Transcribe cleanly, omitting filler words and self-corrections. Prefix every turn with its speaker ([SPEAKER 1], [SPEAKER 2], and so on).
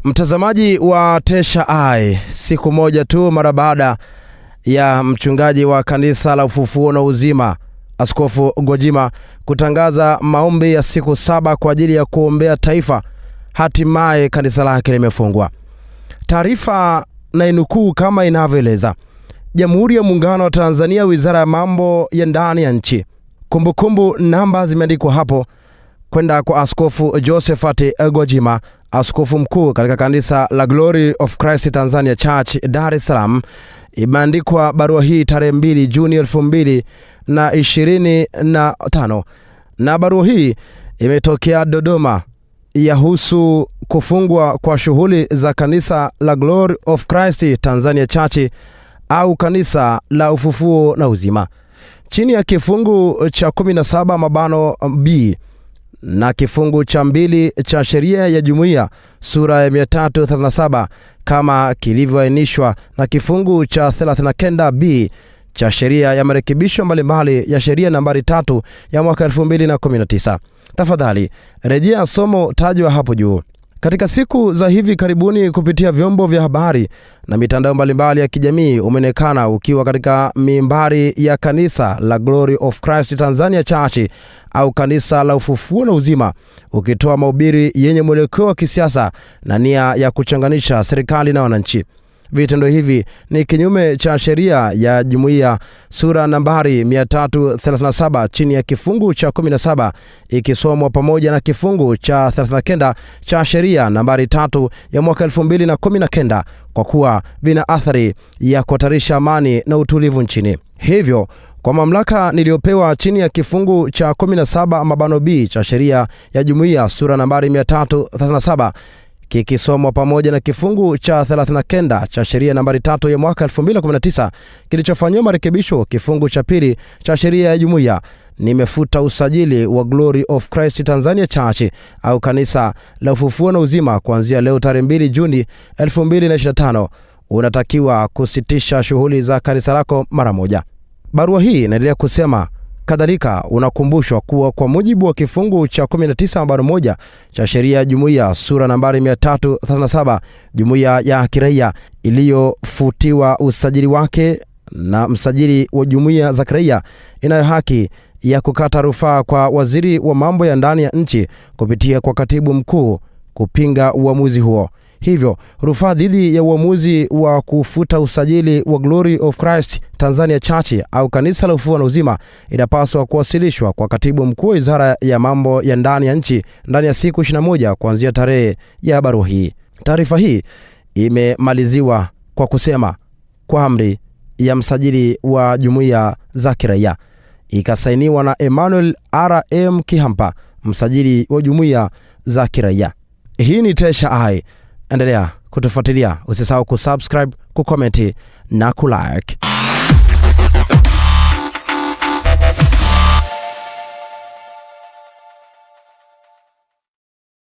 [SPEAKER 1] Mtazamaji wa Tesha Eye, siku moja tu mara baada ya mchungaji wa kanisa la Ufufuo na Uzima, Askofu Gwajima, kutangaza maombi ya siku 7 kwa ajili ya kuombea taifa, hatimaye kanisa lake limefungwa. Taarifa na inukuu kama inavyoeleza: Jamhuri ya Muungano wa Tanzania, Wizara ya Mambo ya Ndani ya Nchi. Kumbukumbu namba zimeandikwa hapo kwenda kwa Askofu Josephat Gwajima, askofu mkuu katika kanisa la Glory of Christ Tanzania Church, Dar es Salaam. Imeandikwa barua hii tarehe 2 Juni 2025, na barua hii imetokea Dodoma, yahusu kufungwa kwa shughuli za kanisa la Glory of Christ Tanzania Church au kanisa la Ufufuo na Uzima chini ya kifungu cha 17(b) na kifungu cha 2 cha sheria ya jumuiya sura ya 337 kama kilivyoainishwa na kifungu cha 39(b) cha sheria ya marekebisho mbalimbali ya sheria nambari 3 ya mwaka 2019. Tafadhali rejea somo tajwa hapo juu. Katika siku za hivi karibuni, kupitia vyombo vya habari na mitandao mbalimbali ya kijamii, umeonekana ukiwa katika mimbari ya kanisa la Glory of Christ Tanzania Church au kanisa la Ufufuo na Uzima, ukitoa mahubiri yenye mwelekeo wa kisiasa na nia ya kuchanganisha serikali na wananchi. Vitendo hivi ni kinyume cha sheria ya jumuiya sura nambari 337 chini ya kifungu cha 17 ikisomwa pamoja na kifungu cha 39 cha sheria nambari 3 ya mwaka 2019, kwa kuwa vina athari ya kuhatarisha amani na utulivu nchini. Hivyo, kwa mamlaka niliyopewa chini ya kifungu cha 17(b) cha sheria ya jumuiya sura nambari 337 kikisomwa pamoja na kifungu cha 39 cha sheria nambari 3 ya mwaka 2019 kilichofanywa marekebisho kifungu cha 2 cha sheria ya jumuiya, nimefuta usajili wa Glory of Christ Tanzania Church au kanisa la Ufufuo na Uzima kuanzia leo tarehe 2 Juni 2025. Unatakiwa kusitisha shughuli za kanisa lako mara moja. Barua hii inaendelea kusema, kadhalika unakumbushwa kuwa kwa mujibu wa kifungu cha 19(1) cha sheria ya jumuiya sura nambari 337, jumuiya ya kiraia iliyofutiwa usajili wake na msajili wa jumuiya za kiraia inayo haki ya kukata rufaa kwa waziri wa mambo ya ndani ya nchi kupitia kwa katibu mkuu kupinga uamuzi huo. Hivyo, rufaa dhidi ya uamuzi wa kufuta usajili wa Glory of Christ Tanzania Church au kanisa la Ufufuo na Uzima inapaswa kuwasilishwa kwa katibu mkuu wa Wizara ya Mambo ya Ndani ya Nchi ndani ya siku 21 kuanzia tarehe ya barua hii. Taarifa hii imemaliziwa kwa kusema, kwa amri ya msajili wa jumuiya za kiraia, ikasainiwa na Emmanuel R.M. Kihampa, msajili wa jumuiya za kiraia. Hii ni Tesha Eye. Endelea kutufuatilia, usisahau kusubscribe, kucomment na kulike.